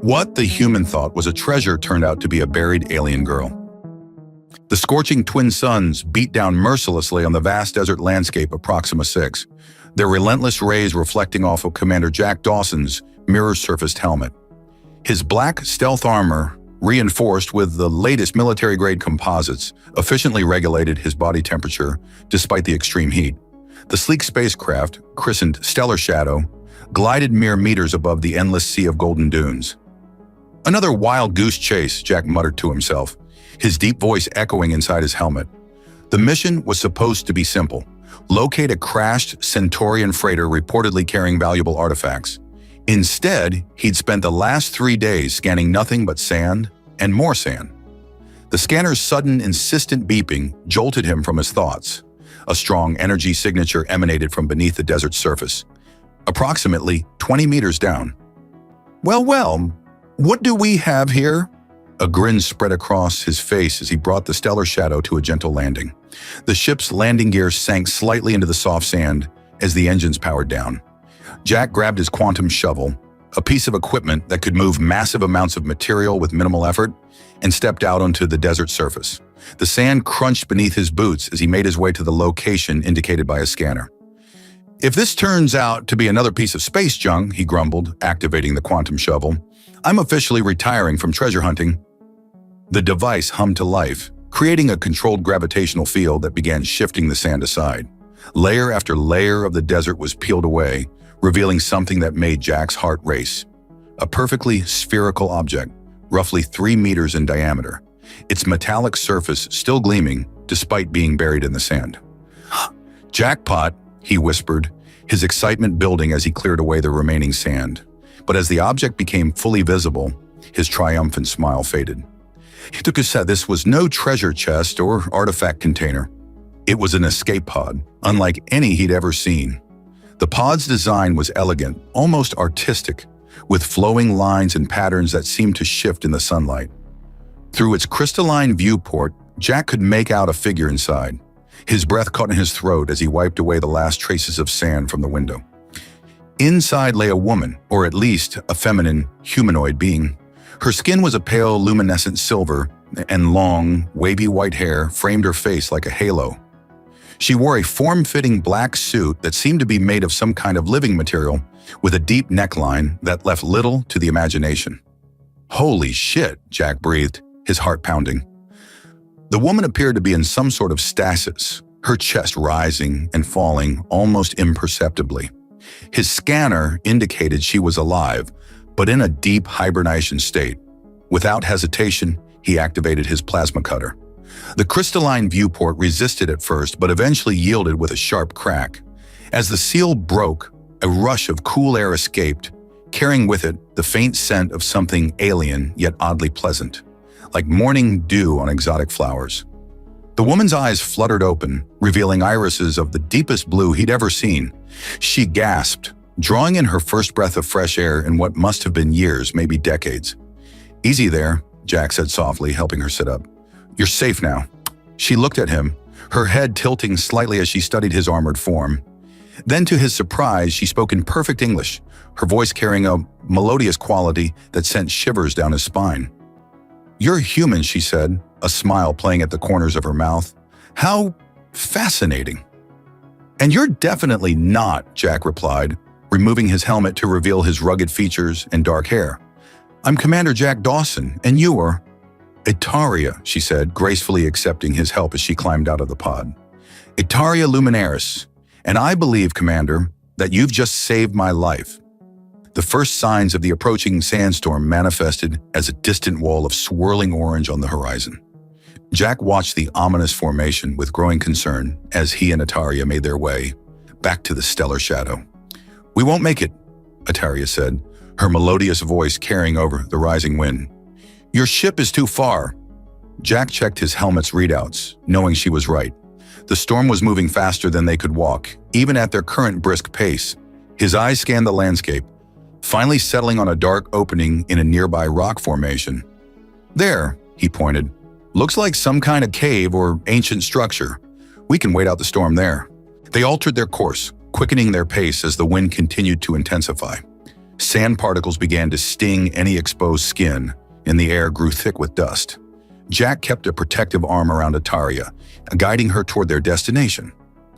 What the human thought was a treasure turned out to be a buried alien girl. The scorching twin suns beat down mercilessly on the vast desert landscape of Proxima 6, their relentless rays reflecting off of Commander Jack Dawson's mirror-surfaced helmet. His black stealth armor, reinforced with the latest military-grade composites, efficiently regulated his body temperature despite the extreme heat. The sleek spacecraft, christened Stellar Shadow, glided mere meters above the endless sea of golden dunes. "Another wild goose chase," Jack muttered to himself, his deep voice echoing inside his helmet. The mission was supposed to be simple: locate a crashed Centaurian freighter reportedly carrying valuable artifacts. Instead, he'd spent the last 3 days scanning nothing but sand and more sand. The scanner's sudden, insistent beeping jolted him from his thoughts. A strong energy signature emanated from beneath the desert's surface, approximately 20 meters down. Well, what do we have here?" A grin spread across his face as he brought the Stellar Shadow to a gentle landing. The ship's landing gear sank slightly into the soft sand as the engines powered down. Jack grabbed his quantum shovel, a piece of equipment that could move massive amounts of material with minimal effort, and stepped out onto the desert surface. The sand crunched beneath his boots as he made his way to the location indicated by a scanner. "If this turns out to be another piece of space junk," he grumbled, activating the quantum shovel, "I'm officially retiring from treasure hunting." The device hummed to life, creating a controlled gravitational field that began shifting the sand aside. Layer after layer of the desert was peeled away, revealing something that made Jack's heart race. A perfectly spherical object, roughly 3 meters in diameter, its metallic surface still gleaming despite being buried in the sand. "Jackpot," he whispered, his excitement building as he cleared away the remaining sand. But as the object became fully visible, his triumphant smile faded. He took a set. This was no treasure chest or artifact container. It was an escape pod, unlike any he'd ever seen. The pod's design was elegant, almost artistic, with flowing lines and patterns that seemed to shift in the sunlight. Through its crystalline viewport, Jack could make out a figure inside. His breath caught in his throat as he wiped away the last traces of sand from the window. Inside lay a woman, or at least a feminine, humanoid being. Her skin was a pale, luminescent silver, and long, wavy white hair framed her face like a halo. She wore a form-fitting black suit that seemed to be made of some kind of living material, with a deep neckline that left little to the imagination. "Holy shit," Jack breathed, his heart pounding. The woman appeared to be in some sort of stasis, her chest rising and falling almost imperceptibly. His scanner indicated she was alive, but in a deep hibernation state. Without hesitation, he activated his plasma cutter. The crystalline viewport resisted at first, but eventually yielded with a sharp crack. As the seal broke, a rush of cool air escaped, carrying with it the faint scent of something alien yet oddly pleasant, like morning dew on exotic flowers. The woman's eyes fluttered open, revealing irises of the deepest blue he'd ever seen. She gasped, drawing in her first breath of fresh air in what must have been years, maybe decades. "Easy there," Jack said softly, helping her sit up. "You're safe now." She looked at him, her head tilting slightly as she studied his armored form. Then, to his surprise, she spoke in perfect English, her voice carrying a melodious quality that sent shivers down his spine. "You're human," she said, a smile playing at the corners of her mouth. "How fascinating." "And you're definitely not," Jack replied, removing his helmet to reveal his rugged features and dark hair. "I'm Commander Jack Dawson, and you are—" "Itaria," she said, gracefully accepting his help as she climbed out of the pod. "Itaria Luminaris, and I believe, Commander, that you've just saved my life." The first signs of the approaching sandstorm manifested as a distant wall of swirling orange on the horizon. Jack watched the ominous formation with growing concern as he and Itaria made their way back to the Stellar Shadow. "We won't make it," Itaria said, her melodious voice carrying over the rising wind. "Your ship is too far." Jack checked his helmet's readouts, knowing she was right. The storm was moving faster than they could walk, even at their current brisk pace. His eyes scanned the landscape, finally settling on a dark opening in a nearby rock formation. "There," he pointed. "Looks like some kind of cave or ancient structure. We can wait out the storm there." They altered their course, quickening their pace as the wind continued to intensify. Sand particles began to sting any exposed skin, and the air grew thick with dust. Jack kept a protective arm around Ataria, guiding her toward their destination.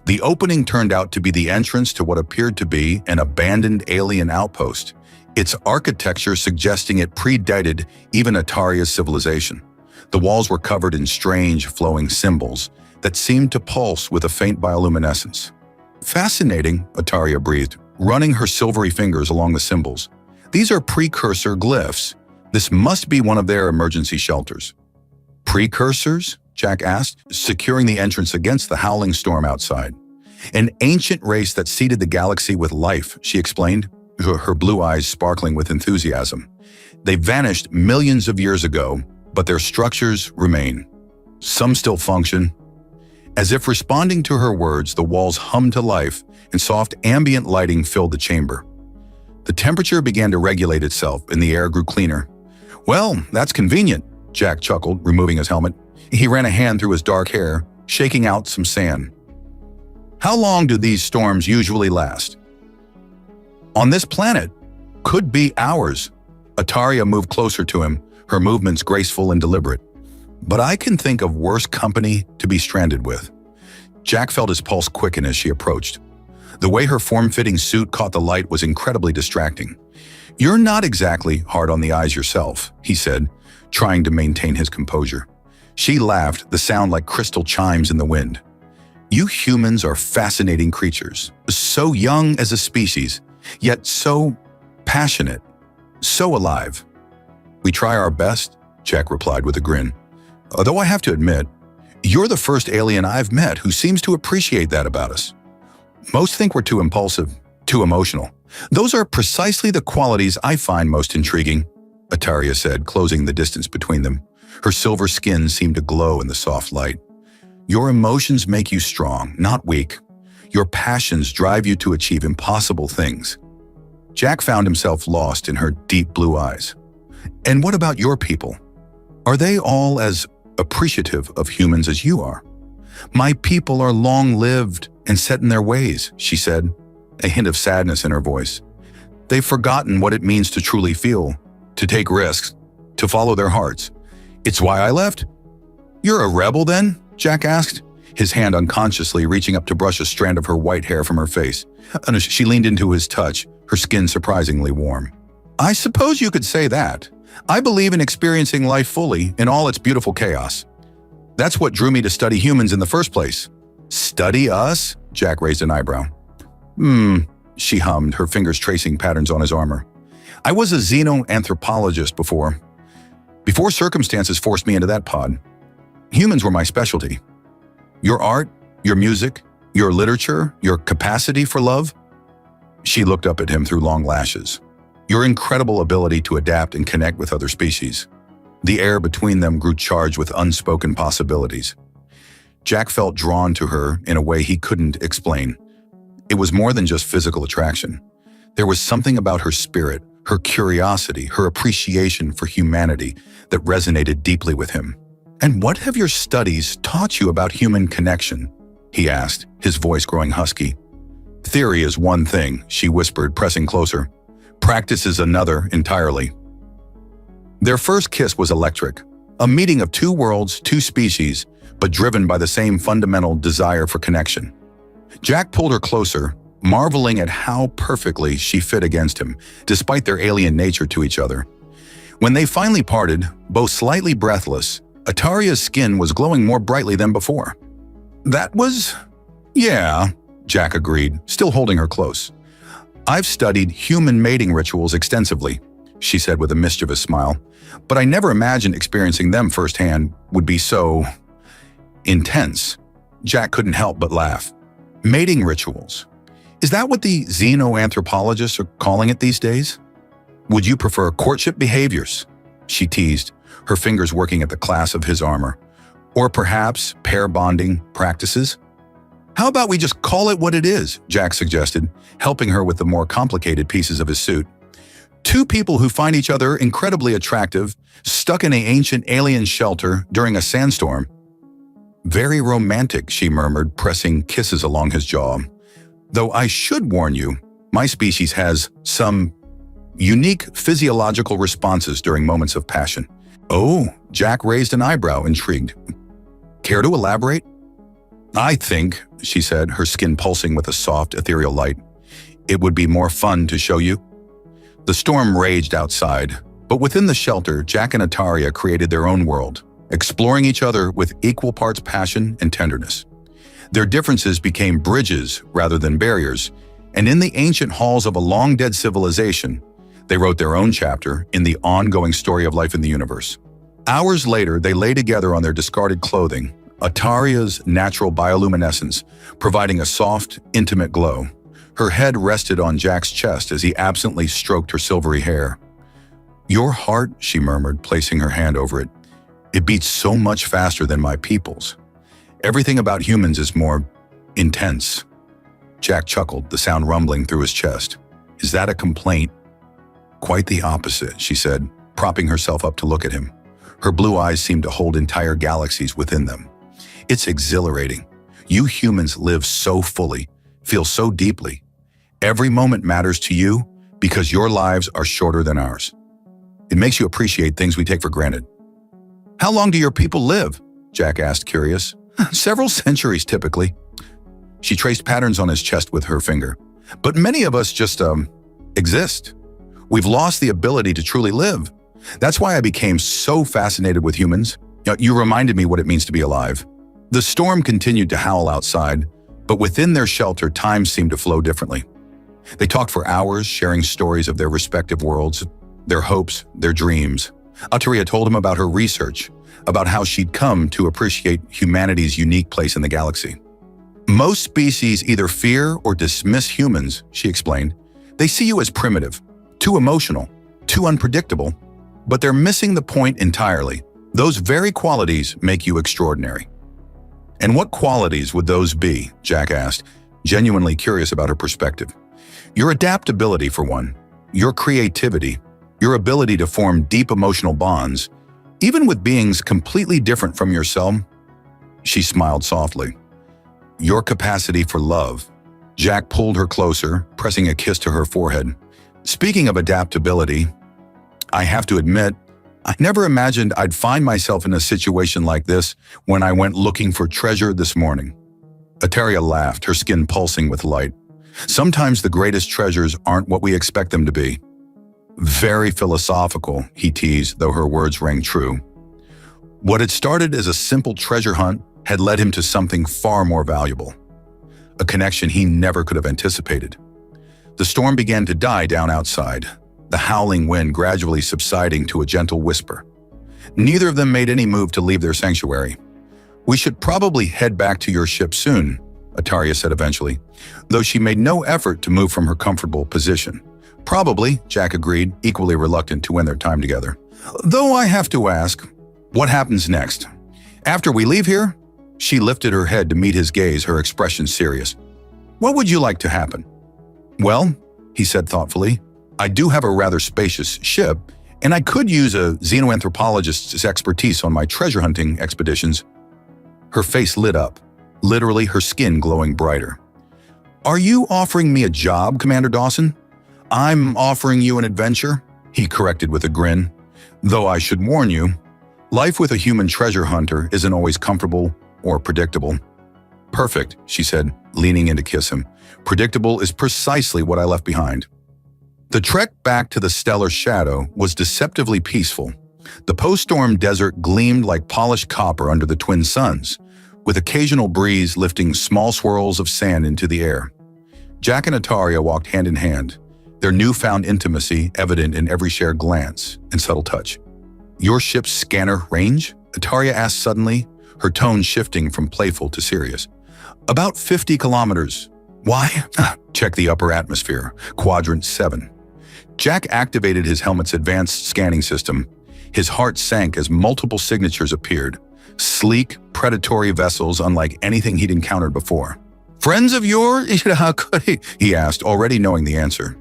The opening turned out to be the entrance to what appeared to be an abandoned alien outpost, its architecture suggesting it predated even Ataria's civilization. The walls were covered in strange, flowing symbols that seemed to pulse with a faint bioluminescence. "Fascinating," Ataria breathed, running her silvery fingers along the symbols. "These are precursor glyphs. This must be one of their emergency shelters." "Precursors?" Jack asked, securing the entrance against the howling storm outside. "An ancient race that seeded the galaxy with life," she explained, her blue eyes sparkling with enthusiasm. "They vanished millions of years ago, but their structures remain. Some still function." As if responding to her words, the walls hummed to life and soft ambient lighting filled the chamber. The temperature began to regulate itself and the air grew cleaner. "Well, that's convenient," Jack chuckled, removing his helmet. He ran a hand through his dark hair, shaking out some sand. "How long do these storms usually last?" "On this planet, could be hours." Ataria moved closer to him, her movements graceful and deliberate. "But I can think of worse company to be stranded with." Jack felt his pulse quicken as she approached. The way her form-fitting suit caught the light was incredibly distracting. "You're not exactly hard on the eyes yourself," he said, trying to maintain his composure. She laughed, the sound like crystal chimes in the wind. "You humans are fascinating creatures, so young as a species, yet so passionate, so alive." "We try our best," Jack replied with a grin. "Although I have to admit, you're the first alien I've met who seems to appreciate that about us. Most think we're too impulsive, too emotional. Those are precisely the qualities I find most intriguing," Ataria said, closing the distance between them. Her silver skin seemed to glow in the soft light. "Your emotions make you strong, not weak. Your passions drive you to achieve impossible things." Jack found himself lost in her deep blue eyes. "And what about your people? Are they all as appreciative of humans as you are?" "My people are long-lived and set in their ways," she said, a hint of sadness in her voice. "They've forgotten what it means to truly feel, to take risks, to follow their hearts. It's why I left." "You're a rebel then?" Jack asked, his hand unconsciously reaching up to brush a strand of her white hair from her face. She leaned into his touch, her skin surprisingly warm. "I suppose you could say that. I believe in experiencing life fully in all its beautiful chaos. That's what drew me to study humans in the first place." "Study us?" Jack raised an eyebrow. She hummed, her fingers tracing patterns on his armor. "I was a xenoanthropologist before circumstances forced me into that pod. Humans were my specialty. Your art, your music, your literature, your capacity for love." She looked up at him through long lashes. "Your incredible ability to adapt and connect with other species." The air between them grew charged with unspoken possibilities. Jack felt drawn to her in a way he couldn't explain. It was more than just physical attraction. There was something about her spirit, her curiosity, her appreciation for humanity that resonated deeply with him. "And what have your studies taught you about human connection?" he asked, his voice growing husky. "Theory is one thing," she whispered, pressing closer. "Practice is another entirely." Their first kiss was electric, a meeting of two worlds, two species, but driven by the same fundamental desire for connection. Jack pulled her closer, marveling at how perfectly she fit against him, despite their alien nature to each other. When they finally parted, both slightly breathless, Ataria's skin was glowing more brightly than before. "That was... yeah," Jack agreed, still holding her close. "I've studied human mating rituals extensively," she said with a mischievous smile, "but I never imagined experiencing them firsthand would be so... intense." Jack couldn't help but laugh. "Mating rituals. Is that what the xenoanthropologists are calling it these days? Would you prefer courtship behaviors?" she teased, her fingers working at the clasp of his armor. "Or perhaps pair bonding practices?" "How about we just call it what it is?" Jack suggested, helping her with the more complicated pieces of his suit. "Two people who find each other incredibly attractive, stuck in an ancient alien shelter during a sandstorm." "Very romantic," she murmured, pressing kisses along his jaw. "Though I should warn you, my species has some unique physiological responses during moments of passion. Oh, Jack raised an eyebrow, intrigued. Care to elaborate? I think, she said, her skin pulsing with a soft, ethereal light, it would be more fun to show you. The storm raged outside, but within the shelter, Jack and Ataria created their own world, exploring each other with equal parts passion and tenderness. Their differences became bridges rather than barriers, and in the ancient halls of a long-dead civilization, they wrote their own chapter in the ongoing story of life in the universe. Hours later, they lay together on their discarded clothing, Ataria's natural bioluminescence, providing a soft, intimate glow. Her head rested on Jack's chest as he absently stroked her silvery hair. Your heart, she murmured, placing her hand over it. It beats so much faster than my people's. Everything about humans is more intense. Jack chuckled, the sound rumbling through his chest. Is that a complaint? Quite the opposite, she said, propping herself up to look at him. Her blue eyes seemed to hold entire galaxies within them. It's exhilarating. You humans live so fully, feel so deeply. Every moment matters to you because your lives are shorter than ours. It makes you appreciate things we take for granted. How long do your people live? Jack asked, curious. Several centuries, typically. She traced patterns on his chest with her finger. But many of us just, exist. We've lost the ability to truly live. That's why I became so fascinated with humans. You reminded me what it means to be alive. The storm continued to howl outside, but within their shelter, time seemed to flow differently. They talked for hours, sharing stories of their respective worlds, their hopes, their dreams. Ataria told him about her research, about how she'd come to appreciate humanity's unique place in the galaxy. Most species either fear or dismiss humans, she explained. They see you as primitive, too emotional, too unpredictable, but they're missing the point entirely. Those very qualities make you extraordinary. And what qualities would those be? Jack asked, genuinely curious about her perspective. Your adaptability, for one, your creativity, your ability to form deep emotional bonds, even with beings completely different from yourself. She smiled softly. Your capacity for love. Jack pulled her closer, pressing a kiss to her forehead. Speaking of adaptability, I have to admit, I never imagined I'd find myself in a situation like this when I went looking for treasure this morning. Ataria laughed, her skin pulsing with light. Sometimes the greatest treasures aren't what we expect them to be. Very philosophical, he teased, though her words rang true. What had started as a simple treasure hunt had led him to something far more valuable. A connection he never could have anticipated. The storm began to die down outside, the howling wind gradually subsiding to a gentle whisper. Neither of them made any move to leave their sanctuary. We should probably head back to your ship soon, Ataria said eventually, though she made no effort to move from her comfortable position. Probably, Jack agreed, equally reluctant to end their time together. Though I have to ask, what happens next? After we leave here? She lifted her head to meet his gaze, her expression serious. What would you like to happen? Well, he said thoughtfully, I do have a rather spacious ship, and I could use a xenoanthropologist's expertise on my treasure hunting expeditions. Her face lit up, literally her skin glowing brighter. Are you offering me a job, Commander Dawson? I'm offering you an adventure, he corrected with a grin. Though I should warn you, life with a human treasure hunter isn't always comfortable or predictable. Perfect, she said, leaning in to kiss him. Predictable is precisely what I left behind. The trek back to the stellar shadow was deceptively peaceful. The post-storm desert gleamed like polished copper under the twin suns, with occasional breeze lifting small swirls of sand into the air. Jack and Ataria walked hand in hand, their newfound intimacy evident in every shared glance and subtle touch. Your ship's scanner range? Ataria asked suddenly, her tone shifting from playful to serious. About 50 kilometers. Why? Check the upper atmosphere, quadrant 7. Jack activated his helmet's advanced scanning system. His heart sank as multiple signatures appeared. Sleek, predatory vessels unlike anything he'd encountered before. Friends of yours? How could he asked, already knowing the answer.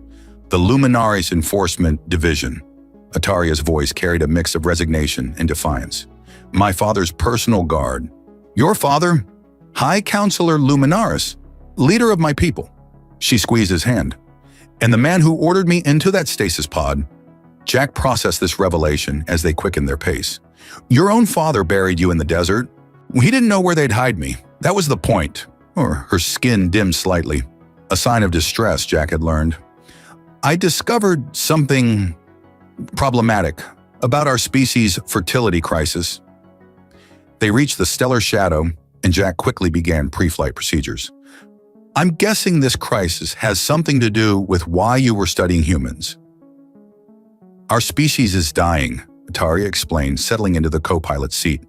The Luminaris Enforcement Division. Ataria's voice carried a mix of resignation and defiance. My father's personal guard. Your father? High Counselor Luminaris, leader of my people. She squeezed his hand. And the man who ordered me into that stasis pod. Jack processed this revelation as they quickened their pace. Your own father buried you in the desert. He didn't know where they'd hide me. That was the point. Or her skin dimmed slightly. A sign of distress, Jack had learned. I discovered something problematic about our species' fertility crisis. They reached the stellar shadow, and Jack quickly began pre-flight procedures. I'm guessing this crisis has something to do with why you were studying humans. Our species is dying, Ataria explained, settling into the co-pilot seat.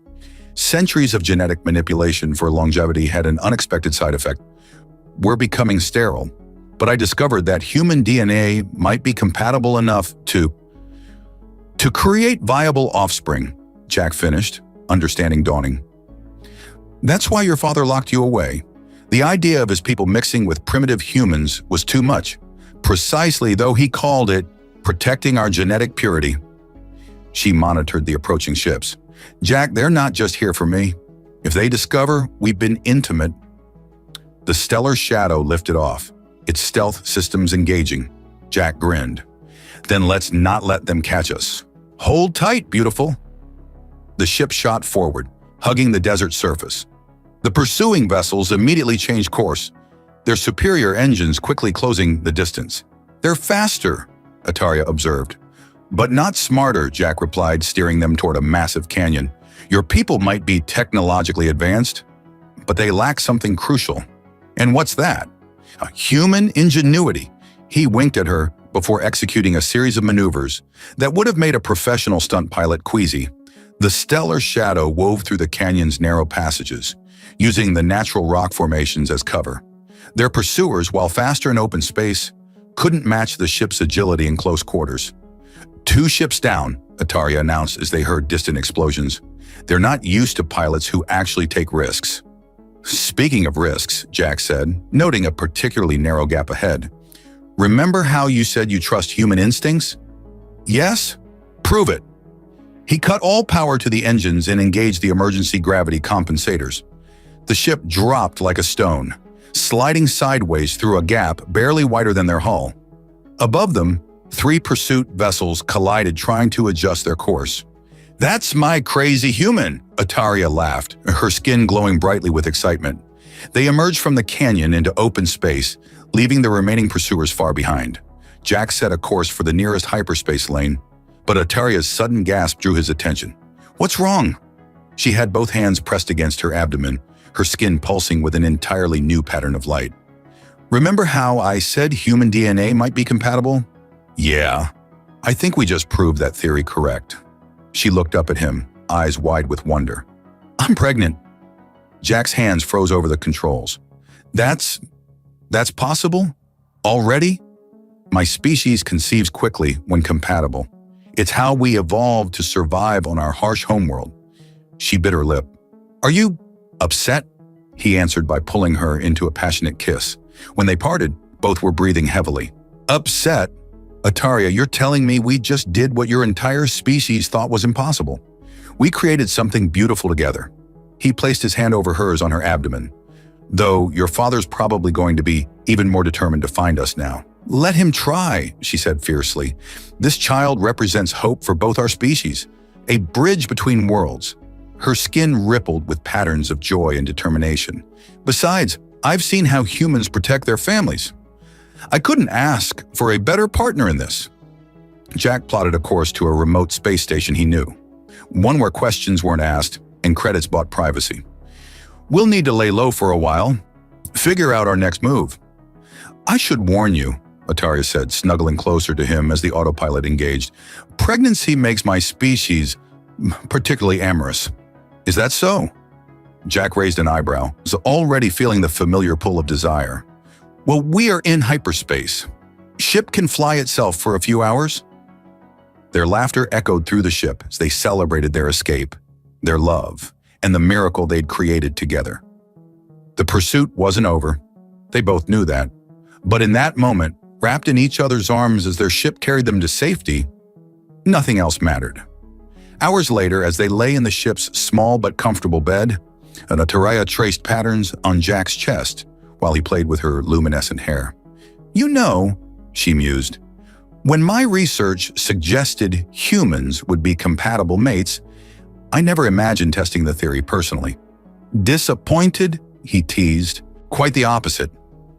Centuries of genetic manipulation for longevity had an unexpected side effect. We're becoming sterile, but I discovered that human DNA might be compatible enough to create viable offspring, Jack finished, understanding dawning. That's why your father locked you away. The idea of his people mixing with primitive humans was too much, precisely though he called it protecting our genetic purity. She monitored the approaching ships. Jack, they're not just here for me. If they discover we've been intimate. The stellar shadow lifted off, its stealth systems engaging. Jack grinned. Then let's not let them catch us. Hold tight, beautiful. The ship shot forward, hugging the desert surface. The pursuing vessels immediately changed course, their superior engines quickly closing the distance. They're faster, Ataria observed. But not smarter, Jack replied, steering them toward a massive canyon. Your people might be technologically advanced, but they lack something crucial. And what's that? A human ingenuity. He winked at her before executing a series of maneuvers that would have made a professional stunt pilot queasy. The stellar shadow wove through the canyon's narrow passages, using the natural rock formations as cover. Their pursuers, while faster in open space, couldn't match the ship's agility in close quarters. 2 ships down, Ataria announced as they heard distant explosions. They're not used to pilots who actually take risks. Speaking of risks, Jack said, noting a particularly narrow gap ahead. Remember how you said you trust human instincts? Yes? Prove it. He cut all power to the engines and engaged the emergency gravity compensators. The ship dropped like a stone, sliding sideways through a gap barely wider than their hull. Above them, 3 pursuit vessels collided, trying to adjust their course. That's my crazy human, Ataria laughed, her skin glowing brightly with excitement. They emerged from the canyon into open space, leaving the remaining pursuers far behind. Jack set a course for the nearest hyperspace lane, but Ataria's sudden gasp drew his attention. What's wrong? She had both hands pressed against her abdomen, her skin pulsing with an entirely new pattern of light. Remember how I said human DNA might be compatible? Yeah, I think we just proved that theory correct. She looked up at him, eyes wide with wonder. I'm pregnant. Jack's hands froze over the controls. That's possible? Already? My species conceives quickly when compatible. It's how we evolved to survive on our harsh homeworld. She bit her lip. Are you upset? He answered by pulling her into a passionate kiss. When they parted, both were breathing heavily. Upset? Ataria, you're telling me we just did what your entire species thought was impossible. We created something beautiful together. He placed his hand over hers on her abdomen. Though your father's probably going to be even more determined to find us now. Let him try, she said fiercely. This child represents hope for both our species, a bridge between worlds. Her skin rippled with patterns of joy and determination. Besides, I've seen how humans protect their families. I couldn't ask for a better partner in this. Jack plotted a course to a remote space station he knew, one where questions weren't asked and credits bought privacy. We'll need to lay low for a while, figure out our next move. I should warn you, Ataria said, snuggling closer to him as the autopilot engaged. Pregnancy makes my species particularly amorous. Is that so? Jack raised an eyebrow, already feeling the familiar pull of desire. Well, we are in hyperspace. Ship can fly itself for a few hours. Their laughter echoed through the ship as they celebrated their escape, their love, and the miracle they'd created together. The pursuit wasn't over. They both knew that. But in that moment, wrapped in each other's arms as their ship carried them to safety, nothing else mattered. Hours later, as they lay in the ship's small but comfortable bed, Ataria traced patterns on Jack's chest while he played with her luminescent hair. You know, she mused. When my research suggested humans would be compatible mates, I never imagined testing the theory personally. Disappointed? He teased. Quite the opposite.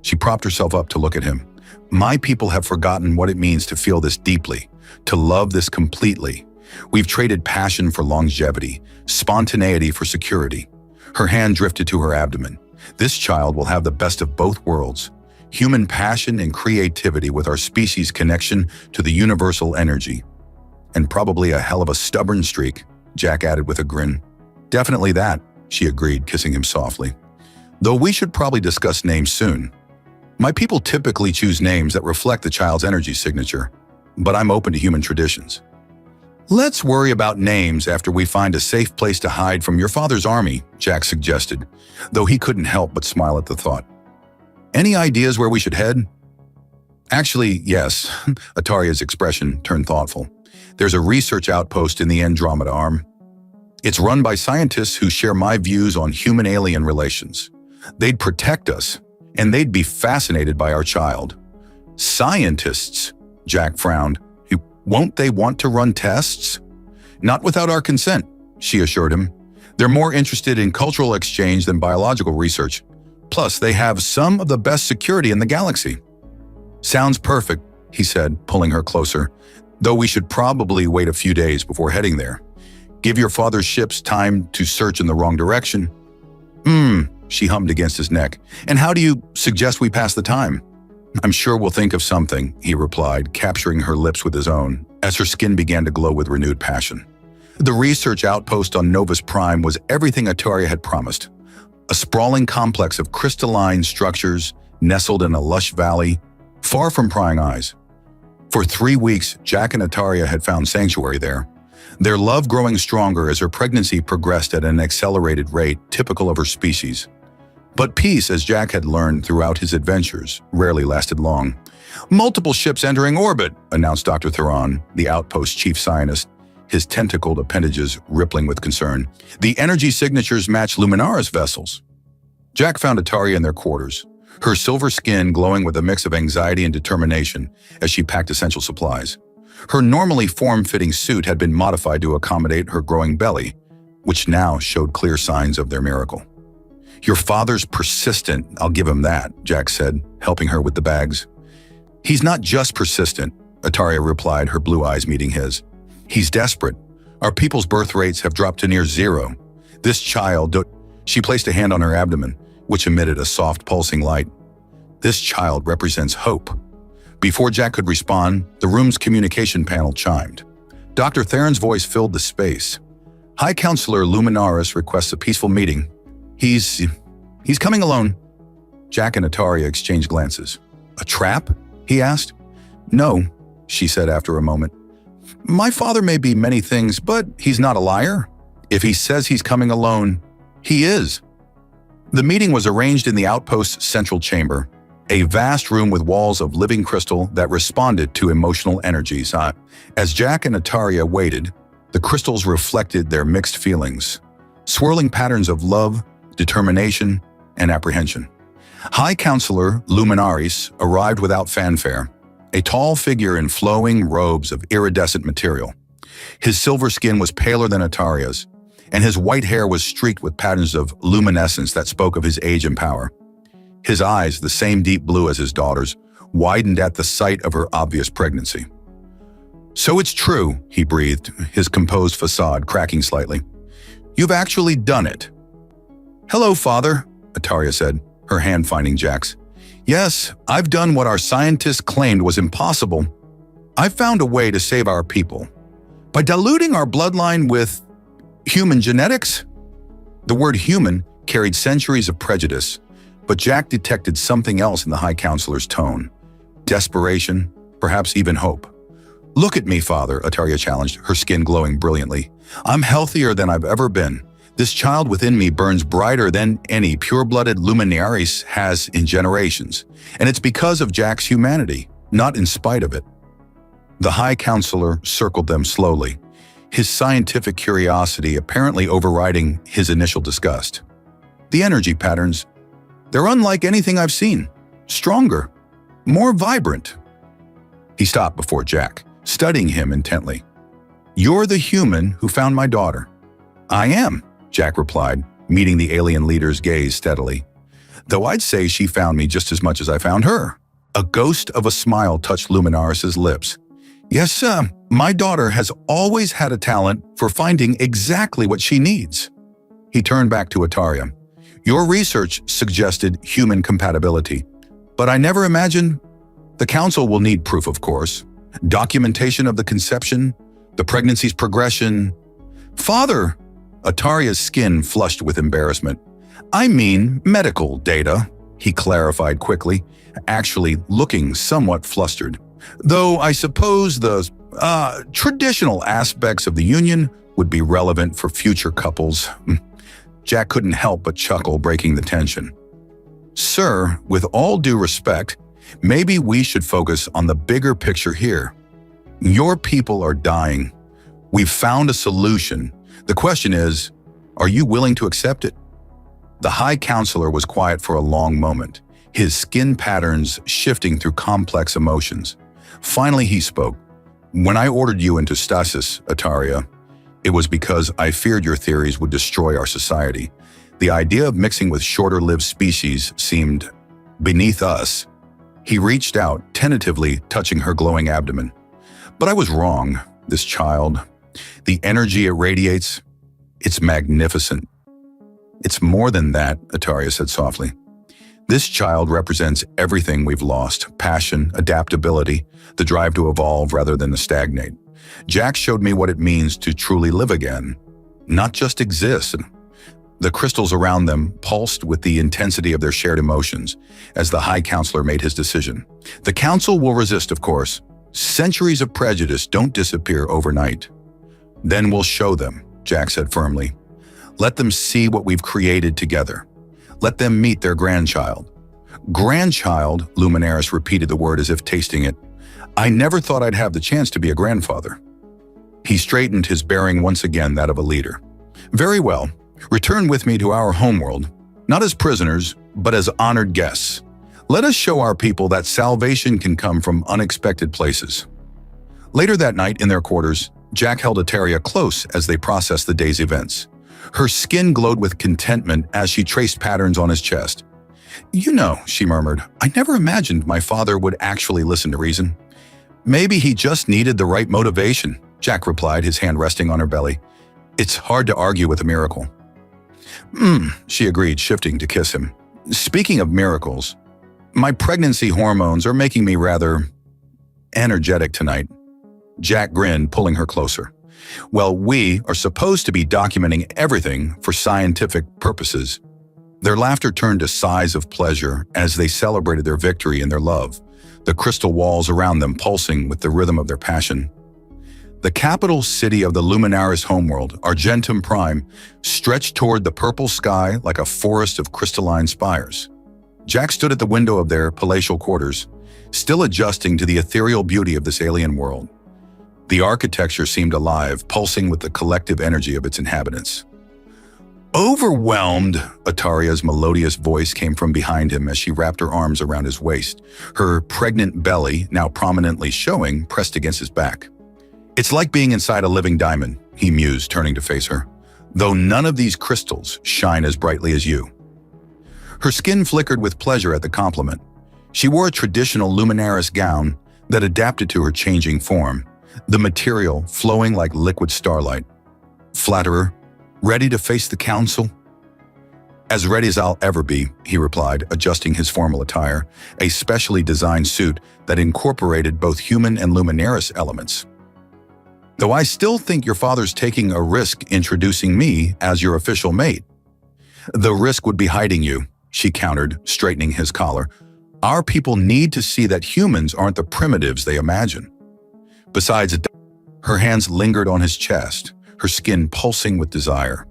She propped herself up to look at him. My people have forgotten what it means to feel this deeply, to love this completely. We've traded passion for longevity, spontaneity for security. Her hand drifted to her abdomen. This child will have the best of both worlds. Human passion and creativity with our species' connection to the universal energy. And probably a hell of a stubborn streak, Jack added with a grin. Definitely that, she agreed, kissing him softly. Though we should probably discuss names soon. My people typically choose names that reflect the child's energy signature, but I'm open to human traditions. Let's worry about names after we find a safe place to hide from your father's army, Jack suggested, though he couldn't help but smile at the thought. Any ideas where we should head? Actually, yes. Ataria's expression turned thoughtful. There's a research outpost in the Andromeda Arm. It's run by scientists who share my views on human-alien relations. They'd protect us, and they'd be fascinated by our child. Scientists, Jack frowned. Won't they want to run tests? Not without our consent, she assured him. They're more interested in cultural exchange than biological research. Plus, they have some of the best security in the galaxy. Sounds perfect, he said, pulling her closer, though we should probably wait a few days before heading there. Give your father's ships time to search in the wrong direction. She hummed against his neck. And how do you suggest we pass the time? I'm sure we'll think of something, he replied, capturing her lips with his own, as her skin began to glow with renewed passion. The research outpost on Novus Prime was everything Ataria had promised. A sprawling complex of crystalline structures nestled in a lush valley, far from prying eyes. For 3 weeks, Jack and Ataria had found sanctuary there, their love growing stronger as her pregnancy progressed at an accelerated rate typical of her species. But peace, as Jack had learned throughout his adventures, rarely lasted long. Multiple ships entering orbit, announced Dr. Theron, the outpost chief scientist, his tentacled appendages rippling with concern. The energy signatures match Luminara's vessels. Jack found Ataria in their quarters, her silver skin glowing with a mix of anxiety and determination as she packed essential supplies. Her normally form-fitting suit had been modified to accommodate her growing belly, which now showed clear signs of their miracle. Your father's persistent, I'll give him that, Jack said, helping her with the bags. He's not just persistent, Ataria replied, her blue eyes meeting his. He's desperate. Our people's birth rates have dropped to near zero. This child, she placed a hand on her abdomen, which emitted a soft pulsing light. This child represents hope. Before Jack could respond, the room's communication panel chimed. Dr. Theron's voice filled the space. High Counselor Luminaris requests a peaceful meeting. He's coming alone. Jack and Ataria exchanged glances. A trap? He asked. No, she said after a moment. My father may be many things, but he's not a liar. If he says he's coming alone, he is. The meeting was arranged in the outpost's central chamber, a vast room with walls of living crystal that responded to emotional energies. As Jack and Ataria waited, the crystals reflected their mixed feelings, swirling patterns of love, determination, and apprehension. High Counselor Luminaris arrived without fanfare, a tall figure in flowing robes of iridescent material. His silver skin was paler than Ataria's, and his white hair was streaked with patterns of luminescence that spoke of his age and power. His eyes, the same deep blue as his daughter's, widened at the sight of her obvious pregnancy. So it's true, he breathed, his composed facade cracking slightly. You've actually done it. Hello, Father, Ataria said, her hand finding Jack's. Yes, I've done what our scientists claimed was impossible. I've found a way to save our people. By diluting our bloodline with human genetics? The word human carried centuries of prejudice, but Jack detected something else in the High Counselor's tone. Desperation, perhaps even hope. Look at me, Father, Ataria challenged, her skin glowing brilliantly. I'm healthier than I've ever been. This child within me burns brighter than any pure-blooded Luminaris has in generations, and it's because of Jack's humanity, not in spite of it. The High Counselor circled them slowly, his scientific curiosity apparently overriding his initial disgust. The energy patterns, they're unlike anything I've seen. Stronger, more vibrant. He stopped before Jack, studying him intently. "You're the human who found my daughter." "I am," Jack replied, meeting the alien leader's gaze steadily. "Though I'd say she found me just as much as I found her." A ghost of a smile touched Luminaris's lips. "Yes, my daughter has always had a talent for finding exactly what she needs." He turned back to Ataria. "Your research suggested human compatibility, but I never imagined. The council will need proof, of course. Documentation of the conception, the pregnancy's progression." "Father!" Ataria's skin flushed with embarrassment. "I mean medical data," he clarified quickly, actually looking somewhat flustered. "Though I suppose the traditional aspects of the union would be relevant for future couples." Jack couldn't help but chuckle, breaking the tension. "Sir, with all due respect, maybe we should focus on the bigger picture here. Your people are dying. We've found a solution. The question is, are you willing to accept it?" The High Counselor was quiet for a long moment, his skin patterns shifting through complex emotions. Finally, he spoke. "When I ordered you into stasis, Ataria, it was because I feared your theories would destroy our society. The idea of mixing with shorter-lived species seemed beneath us." He reached out, tentatively touching her glowing abdomen. "But I was wrong. This child, the energy it radiates, it's magnificent." "It's more than that," Ataria said softly. "This child represents everything we've lost: passion, adaptability, the drive to evolve rather than to stagnate. Jack showed me what it means to truly live again, not just exist." The crystals around them pulsed with the intensity of their shared emotions as the High Counselor made his decision. "The Council will resist, of course. Centuries of prejudice don't disappear overnight." "Then we'll show them," Jack said firmly. "Let them see what we've created together. Let them meet their grandchild." "Grandchild," Luminaris repeated the word as if tasting it. "I never thought I'd have the chance to be a grandfather." He straightened, his bearing once again that of a leader. "Very well. Return with me to our homeworld, not as prisoners, but as honored guests. Let us show our people that salvation can come from unexpected places." Later that night in their quarters, Jack held Ataria close as they processed the day's events. Her skin glowed with contentment as she traced patterns on his chest. "You know," she murmured, "I never imagined my father would actually listen to reason." "Maybe he just needed the right motivation," Jack replied, his hand resting on her belly. "It's hard to argue with a miracle." She agreed, shifting to kiss him. "Speaking of miracles, my pregnancy hormones are making me rather energetic tonight." Jack grinned, pulling her closer. "Well, we are supposed to be documenting everything for scientific purposes." Their laughter turned to sighs of pleasure as they celebrated their victory and their love, the crystal walls around them pulsing with the rhythm of their passion. The capital city of the Luminaris homeworld, Argentum Prime, stretched toward the purple sky like a forest of crystalline spires. Jack stood at the window of their palatial quarters, still adjusting to the ethereal beauty of this alien world. The architecture seemed alive, pulsing with the collective energy of its inhabitants. "Overwhelmed," Ataria's melodious voice came from behind him as she wrapped her arms around his waist, her pregnant belly, now prominently showing, pressed against his back. "It's like being inside a living diamond," he mused, turning to face her, "though none of these crystals shine as brightly as you." Her skin flickered with pleasure at the compliment. She wore a traditional Luminaris gown that adapted to her changing form, the material flowing like liquid starlight. "Flatterer, ready to face the council?" "As ready as I'll ever be," he replied, adjusting his formal attire, a specially designed suit that incorporated both human and Luminaris elements. "Though I still think your father's taking a risk introducing me as your official mate." "The risk would be hiding you," she countered, straightening his collar. "Our people need to see that humans aren't the primitives they imagine." Besides, her hands lingered on his chest, her skin pulsing with desire.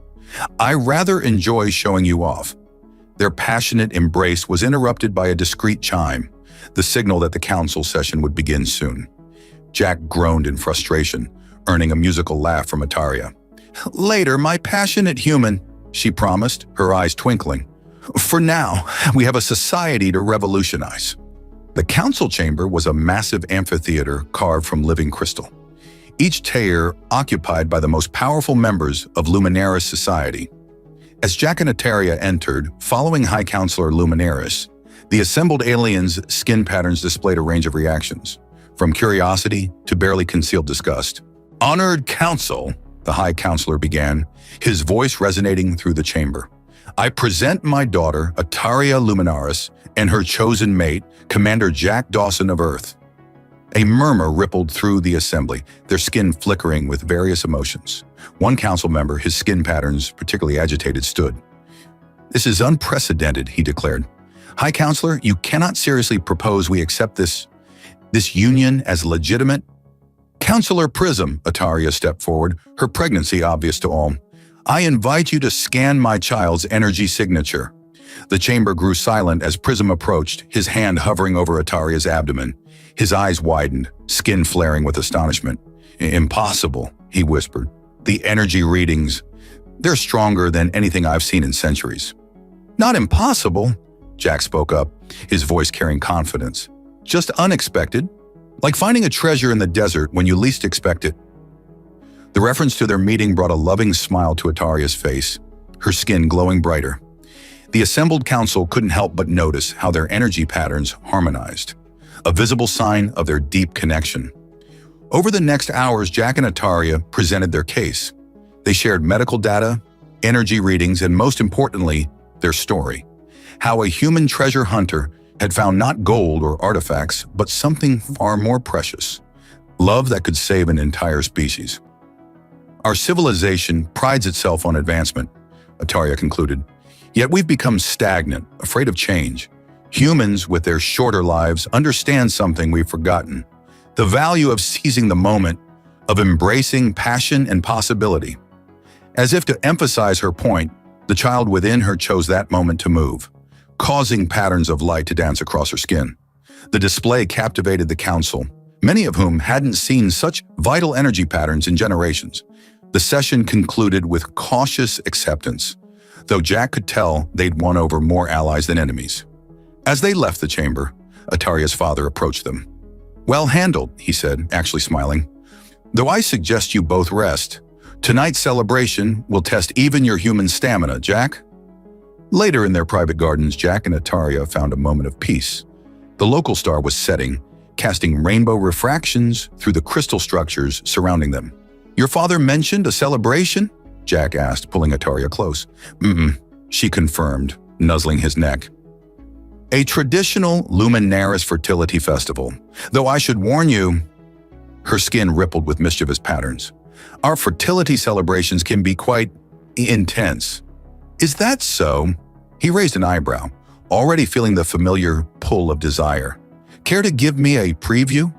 "I rather enjoy showing you off." Their passionate embrace was interrupted by a discreet chime, the signal that the council session would begin soon. Jack groaned in frustration, earning a musical laugh from Ataria. "Later, my passionate human," she promised, her eyes twinkling. "For now, we have a society to revolutionize." The council chamber was a massive amphitheater carved from living crystal, each tier occupied by the most powerful members of Luminaris society. As Jack and Ataria entered, following High Counselor Luminaris, the assembled aliens' skin patterns displayed a range of reactions, from curiosity to barely concealed disgust. "Honored Council," the High Counselor began, his voice resonating through the chamber. "I present my daughter, Ataria Luminaris, and her chosen mate, Commander Jack Dawson of Earth." A murmur rippled through the assembly, their skin flickering with various emotions. One council member, his skin patterns particularly agitated, stood. "This is unprecedented," he declared. "High Counselor, you cannot seriously propose we accept this union as legitimate?" "Counselor Prism," Ataria stepped forward, her pregnancy obvious to all. "I invite you to scan my child's energy signature." The chamber grew silent as Prism approached, his hand hovering over Ataria's abdomen. His eyes widened, skin flaring with astonishment. "Impossible," he whispered. "The energy readings, they're stronger than anything I've seen in centuries." "Not impossible," Jack spoke up, his voice carrying confidence. "Just unexpected. Like finding a treasure in the desert when you least expect it." The reference to their meeting brought a loving smile to Ataria's face, her skin glowing brighter. The assembled council couldn't help but notice how their energy patterns harmonized, a visible sign of their deep connection. Over the next hours, Jack and Ataria presented their case. They shared medical data, energy readings, and most importantly, their story. How a human treasure hunter had found not gold or artifacts, but something far more precious. Love that could save an entire species. "Our civilization prides itself on advancement," Ataria concluded. "Yet we've become stagnant, afraid of change. Humans, with their shorter lives, understand something we've forgotten. The value of seizing the moment, of embracing passion and possibility." As if to emphasize her point, the child within her chose that moment to move, causing patterns of light to dance across her skin. The display captivated the council, many of whom hadn't seen such vital energy patterns in generations. The session concluded with cautious acceptance, though Jack could tell they'd won over more allies than enemies. As they left the chamber, Ataria's father approached them. "Well handled," he said, actually smiling. "Though I suggest you both rest. Tonight's celebration will test even your human stamina, Jack." Later in their private gardens, Jack and Ataria found a moment of peace. The local star was setting, casting rainbow refractions through the crystal structures surrounding them. "Your father mentioned a celebration?" Jack asked, pulling Ataria close. She confirmed, nuzzling his neck. "A traditional Luminaris fertility festival. Though I should warn you," her skin rippled with mischievous patterns, "our fertility celebrations can be quite intense." "Is that so?" He raised an eyebrow, already feeling the familiar pull of desire. "Care to give me a preview?"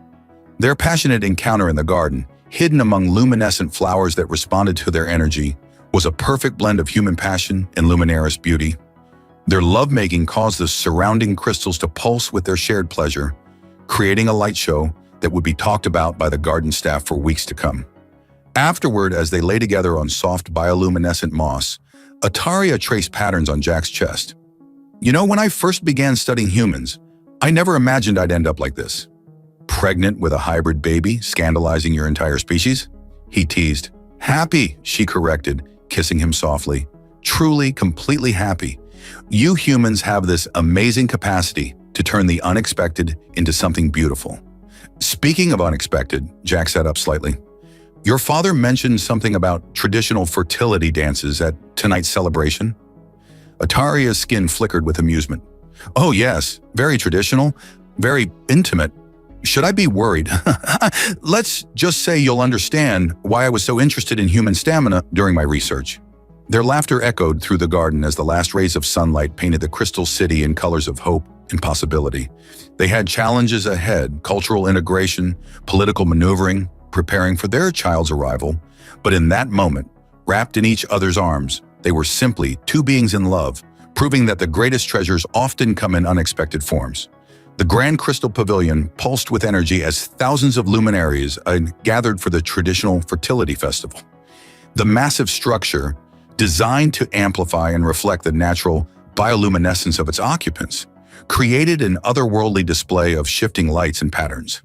Their passionate encounter in the garden, hidden among luminescent flowers that responded to their energy, was a perfect blend of human passion and Luminaris beauty. Their lovemaking caused the surrounding crystals to pulse with their shared pleasure, creating a light show that would be talked about by the garden staff for weeks to come. Afterward, as they lay together on soft bioluminescent moss, Ataria traced patterns on Jack's chest. "You know, when I first began studying humans, I never imagined I'd end up like this. Pregnant with a hybrid baby, scandalizing your entire species?" He teased. "Happy," she corrected, kissing him softly. "Truly, completely happy. You humans have this amazing capacity to turn the unexpected into something beautiful." "Speaking of unexpected," Jack sat up slightly. "Your father mentioned something about traditional fertility dances at tonight's celebration?" Ataria's skin flickered with amusement. "Oh yes, very traditional, very intimate. Should I be worried? Let's just say you'll understand why I was so interested in human stamina during my research." Their laughter echoed through the garden as the last rays of sunlight painted the crystal city in colors of hope and possibility. They had challenges ahead, cultural integration, political maneuvering, preparing for their child's arrival, but in that moment, wrapped in each other's arms, they were simply two beings in love, proving that the greatest treasures often come in unexpected forms. The Grand Crystal Pavilion pulsed with energy as thousands of luminaries gathered for the traditional fertility festival. The massive structure, designed to amplify and reflect the natural bioluminescence of its occupants, created an otherworldly display of shifting lights and patterns.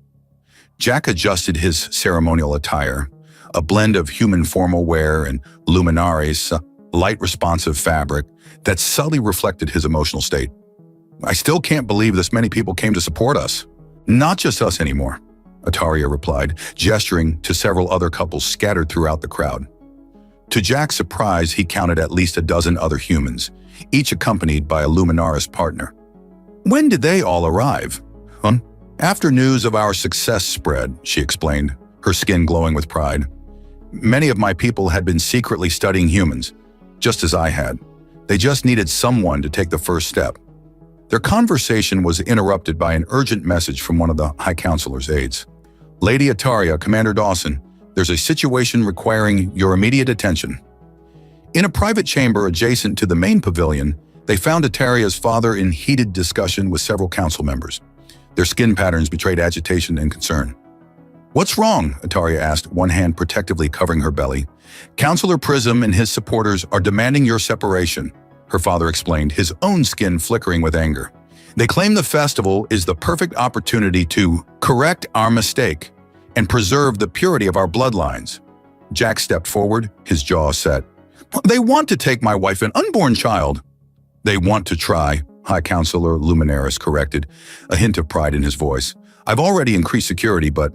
Jack adjusted his ceremonial attire, a blend of human formal wear and luminaries, light-responsive fabric that subtly reflected his emotional state. "I still can't believe this many people came to support us." "Not just us anymore," Ataria replied, gesturing to several other couples scattered throughout the crowd. To Jack's surprise, he counted at least a dozen other humans, each accompanied by a Luminaris partner. "When did they all arrive?" "After news of our success spread," she explained, her skin glowing with pride. "Many of my people had been secretly studying humans, just as I had. They just needed someone to take the first step." Their conversation was interrupted by an urgent message from one of the High Counselor's aides. "Lady Ataria, Commander Dawson, there's a situation requiring your immediate attention." In a private chamber adjacent to the main pavilion, they found Ataria's father in heated discussion with several council members. Their skin patterns betrayed agitation and concern. "What's wrong?" Ataria asked, one hand protectively covering her belly. "Counselor Prism and his supporters are demanding your separation," her father explained, his own skin flickering with anger. "They claim the festival is the perfect opportunity to correct our mistake and preserve the purity of our bloodlines." Jack stepped forward, his jaw set. "They want to take my wife and unborn child." "They want to try," High Counselor Luminaris corrected, a hint of pride in his voice. "I've already increased security, but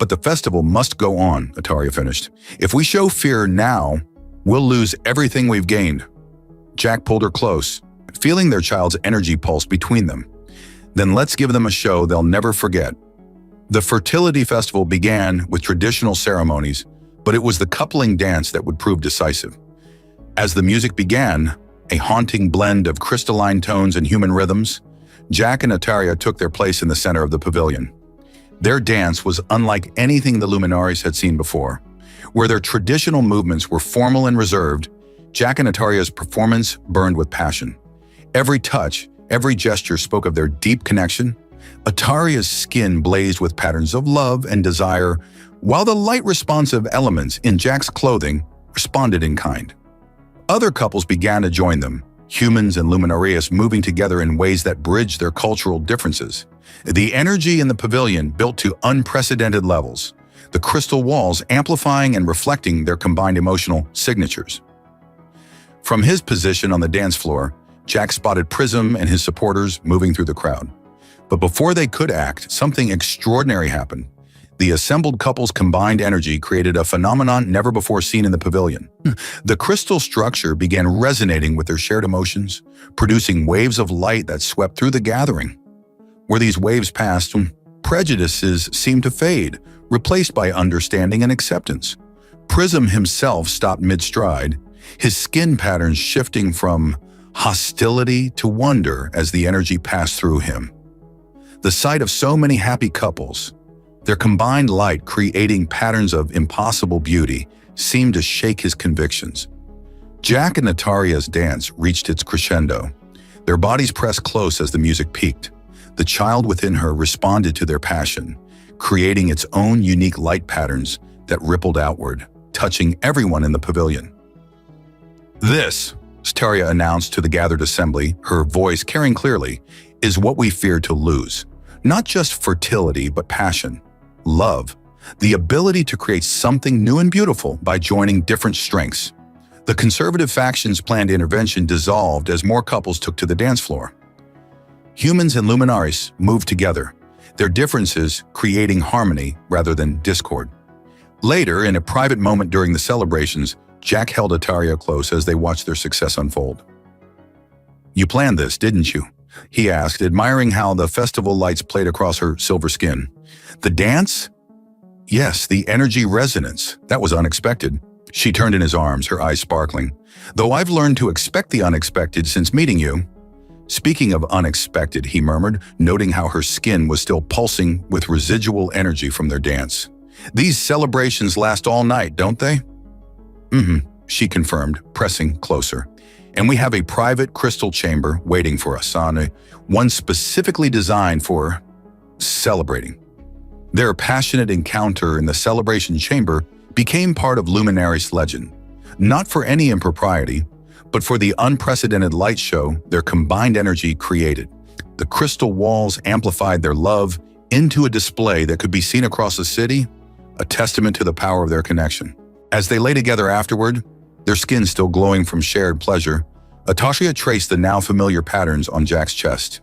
the festival must go on," Ataria finished. "If we show fear now, we'll lose everything we've gained." Jack pulled her close, feeling their child's energy pulse between them. "Then let's give them a show they'll never forget." The fertility festival began with traditional ceremonies, but it was the coupling dance that would prove decisive. As the music began, a haunting blend of crystalline tones and human rhythms, Jack and Ataria took their place in the center of the pavilion. Their dance was unlike anything the Luminaries had seen before. Where their traditional movements were formal and reserved, Jack and Ataria's performance burned with passion. Every touch, every gesture spoke of their deep connection. Ataria's skin blazed with patterns of love and desire, while the light-responsive elements in Jack's clothing responded in kind. Other couples began to join them, humans and Luminarius moving together in ways that bridged their cultural differences. The energy in the pavilion built to unprecedented levels, the crystal walls amplifying and reflecting their combined emotional signatures. From his position on the dance floor, Jack spotted Prism and his supporters moving through the crowd. But before they could act, something extraordinary happened. The assembled couple's combined energy created a phenomenon never before seen in the pavilion. The crystal structure began resonating with their shared emotions, producing waves of light that swept through the gathering. Where these waves passed, prejudices seemed to fade, replaced by understanding and acceptance. Prism himself stopped mid-stride, his skin patterns shifting from hostility to wonder as the energy passed through him. The sight of so many happy couples, their combined light creating patterns of impossible beauty, seemed to shake his convictions. Jack and Ataria's dance reached its crescendo. Their bodies pressed close as the music peaked. The child within her responded to their passion, creating its own unique light patterns that rippled outward, touching everyone in the pavilion. "This," Ataria announced to the gathered assembly, her voice carrying clearly, "is what we feared to lose. Not just fertility, but passion, love, the ability to create something new and beautiful by joining different strengths." The conservative faction's planned intervention dissolved as more couples took to the dance floor. Humans and Luminaries moved together, their differences creating harmony rather than discord. Later, in a private moment during the celebrations, Jack held Ataria close as they watched their success unfold. "You planned this, didn't you?" he asked, admiring how the festival lights played across her silver skin. "The dance?" "Yes, the energy resonance. That was unexpected." She turned in his arms, her eyes sparkling. "Though I've learned to expect the unexpected since meeting you." "Speaking of unexpected," he murmured, noting how her skin was still pulsing with residual energy from their dance. "These celebrations last all night, don't they?" She confirmed, pressing closer. "And we have a private crystal chamber waiting for us, one specifically designed for celebrating." Their passionate encounter in the celebration chamber became part of Luminaris' legend, not for any impropriety, but for the unprecedented light show their combined energy created. The crystal walls amplified their love into a display that could be seen across the city, a testament to the power of their connection. As they lay together afterward, their skin still glowing from shared pleasure, Ataria traced the now familiar patterns on Jack's chest.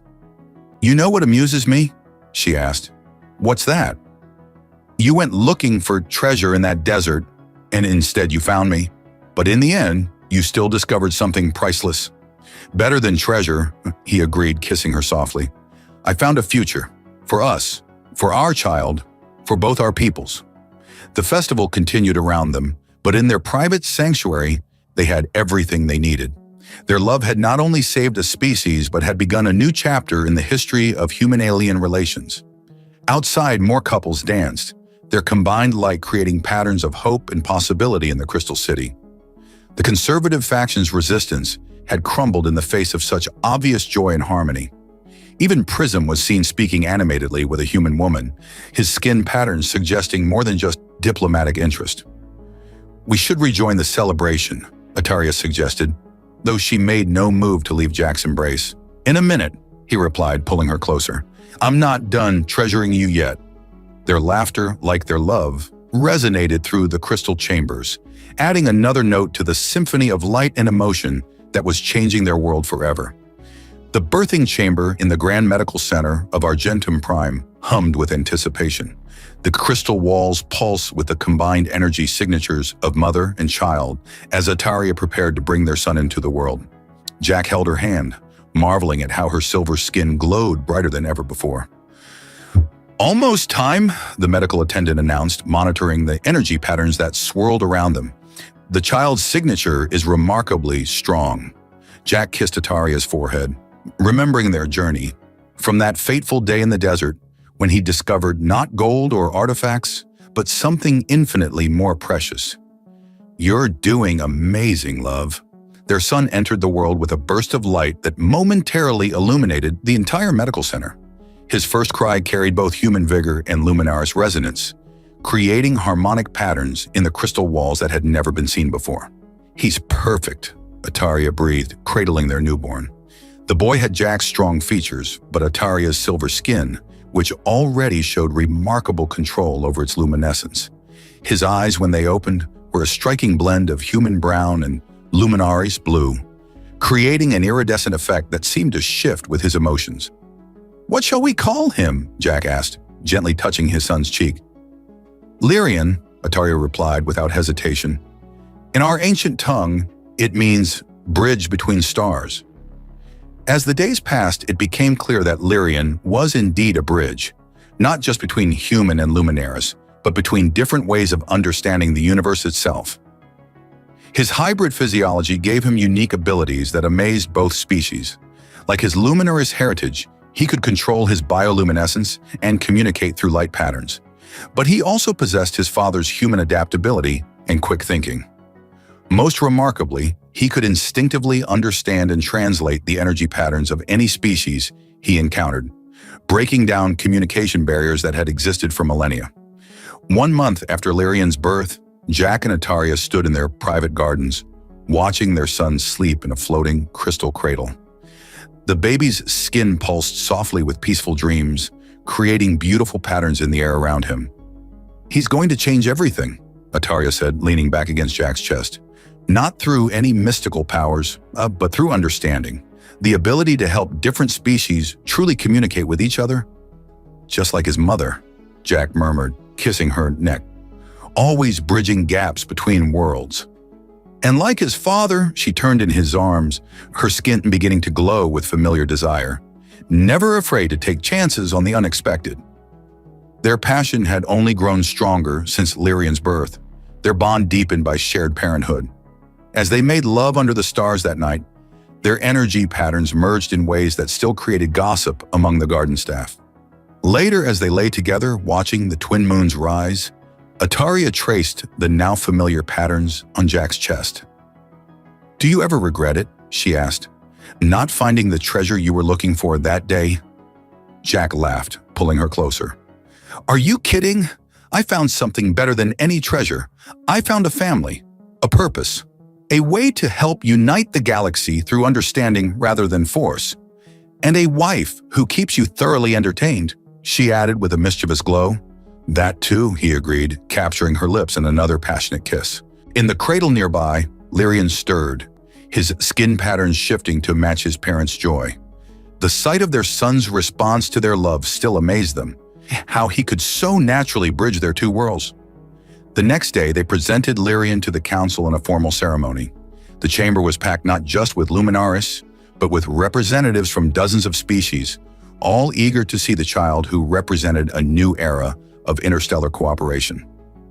"You know what amuses me?" she asked. "What's that?" "You went looking for treasure in that desert, and instead you found me. But in the end, you still discovered something priceless." "Better than treasure," he agreed, kissing her softly. "I found a future. For us. For our child. For both our peoples." The festival continued around them, but in their private sanctuary, they had everything they needed. Their love had not only saved a species, but had begun a new chapter in the history of human-alien relations. Outside, more couples danced, their combined light creating patterns of hope and possibility in the Crystal City. The conservative faction's resistance had crumbled in the face of such obvious joy and harmony. Even Prism was seen speaking animatedly with a human woman, his skin patterns suggesting more than just diplomatic interest. "We should rejoin the celebration," Ataria suggested, though she made no move to leave Jack's embrace. "In a minute," he replied, pulling her closer. "I'm not done treasuring you yet." Their laughter, like their love, resonated through the crystal chambers, adding another note to the symphony of light and emotion that was changing their world forever. The birthing chamber in the Grand Medical Center of Argentum Prime hummed with anticipation. The crystal walls pulsed with the combined energy signatures of mother and child as Ataria prepared to bring their son into the world. Jack held her hand, marveling at how her silver skin glowed brighter than ever before. "Almost time," the medical attendant announced, monitoring the energy patterns that swirled around them. "The child's signature is remarkably strong." Jack kissed Ataria's forehead, remembering their journey, from that fateful day in the desert when he discovered not gold or artifacts, but something infinitely more precious. "You're doing amazing, love." Their son entered the world with a burst of light that momentarily illuminated the entire medical center. His first cry carried both human vigor and luminous resonance, creating harmonic patterns in the crystal walls that had never been seen before. "He's perfect," Ataria breathed, cradling their newborn. The boy had Jack's strong features, but Ataria's silver skin, which already showed remarkable control over its luminescence. His eyes, when they opened, were a striking blend of human brown and luminaris blue, creating an iridescent effect that seemed to shift with his emotions. "What shall we call him?" Jack asked, gently touching his son's cheek. "Lyrian," Ataria replied without hesitation. "In our ancient tongue, it means bridge between stars." As the days passed, it became clear that Lyrian was indeed a bridge, not just between human and luminaris, but between different ways of understanding the universe itself. His hybrid physiology gave him unique abilities that amazed both species. Like his luminous heritage, he could control his bioluminescence and communicate through light patterns. But he also possessed his father's human adaptability and quick thinking. Most remarkably, he could instinctively understand and translate the energy patterns of any species he encountered, breaking down communication barriers that had existed for millennia. 1 month after Lyrian's birth, Jack and Ataria stood in their private gardens, watching their son sleep in a floating crystal cradle. The baby's skin pulsed softly with peaceful dreams, creating beautiful patterns in the air around him. "He's going to change everything," Ataria said, leaning back against Jack's chest. "Not through any mystical powers, but through understanding. The ability to help different species truly communicate with each other." "Just like his mother," Jack murmured, kissing her neck. "Always bridging gaps between worlds." "And like his father," she turned in his arms, her skin beginning to glow with familiar desire. "Never afraid to take chances on the unexpected." Their passion had only grown stronger since Lyrian's birth, their bond deepened by shared parenthood. As they made love under the stars that night, their energy patterns merged in ways that still created gossip among the garden staff. Later, as they lay together watching the twin moons rise, Ataria traced the now familiar patterns on Jack's chest. "Do you ever regret it?" she asked. "Not finding the treasure you were looking for that day?" Jack laughed, pulling her closer. "Are you kidding? I found something better than any treasure. I found a family, a purpose, a way to help unite the galaxy through understanding rather than force. "And a wife who keeps you thoroughly entertained," she added with a mischievous glow. "That too," he agreed, capturing her lips in another passionate kiss. In the cradle nearby, Lyrian stirred, his skin patterns shifting to match his parents' joy. The sight of their son's response to their love still amazed them, how he could so naturally bridge their two worlds. The next day, they presented Lyrian to the council in a formal ceremony. The chamber was packed not just with luminaris, but with representatives from dozens of species, all eager to see the child who represented a new era of interstellar cooperation.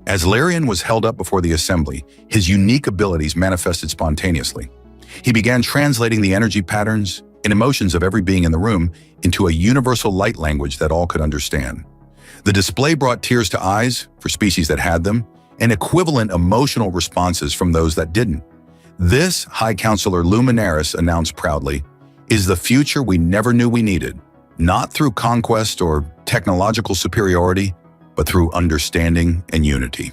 As Lyrian was held up before the assembly, his unique abilities manifested spontaneously. He began translating the energy patterns and emotions of every being in the room into a universal light language that all could understand. The display brought tears to eyes for species that had them, and equivalent emotional responses from those that didn't. "This," High Counselor Luminaris announced proudly, "is the future we never knew we needed, not through conquest or technological superiority, but through understanding and unity."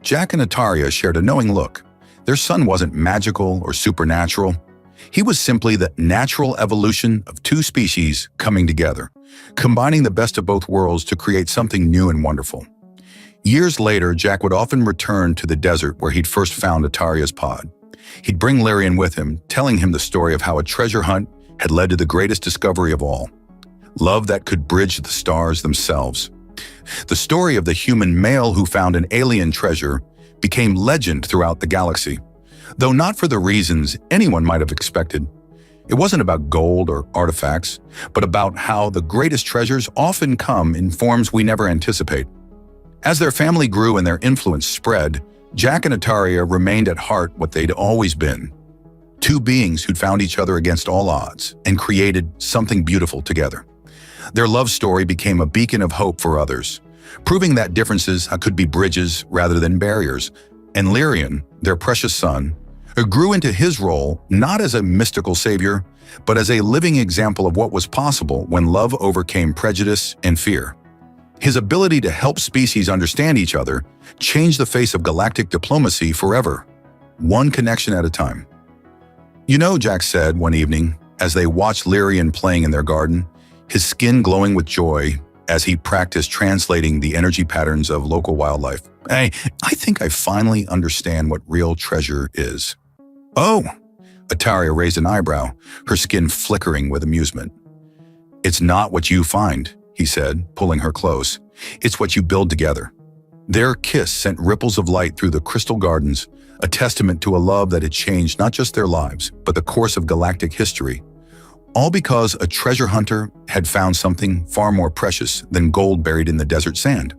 Jack and Ataria shared a knowing look. Their son wasn't magical or supernatural. He was simply the natural evolution of two species coming together, combining the best of both worlds to create something new and wonderful. Years later, Jack would often return to the desert where he'd first found Ataria's pod. He'd bring Lyrian with him, telling him the story of how a treasure hunt had led to the greatest discovery of all, love that could bridge the stars themselves. The story of the human male who found an alien treasure became legend throughout the galaxy, though not for the reasons anyone might have expected. It wasn't about gold or artifacts, but about how the greatest treasures often come in forms we never anticipate. As their family grew and their influence spread, Jack and Ataria remained at heart what they'd always been. Two beings who'd found each other against all odds and created something beautiful together. Their love story became a beacon of hope for others, proving that differences could be bridges rather than barriers. And Lyrian, their precious son, grew into his role not as a mystical savior, but as a living example of what was possible when love overcame prejudice and fear. His ability to help species understand each other changed the face of galactic diplomacy forever, one connection at a time. "You know," Jack said one evening as they watched Lyrian playing in their garden, his skin glowing with joy as he practiced translating the energy patterns of local wildlife. I think I finally understand what real treasure is." "Oh," Ataria raised an eyebrow, her skin flickering with amusement. "It's not what you find," he said, pulling her close. "It's what you build together." Their kiss sent ripples of light through the crystal gardens, a testament to a love that had changed not just their lives, but the course of galactic history. All because a treasure hunter had found something far more precious than gold buried in the desert sand.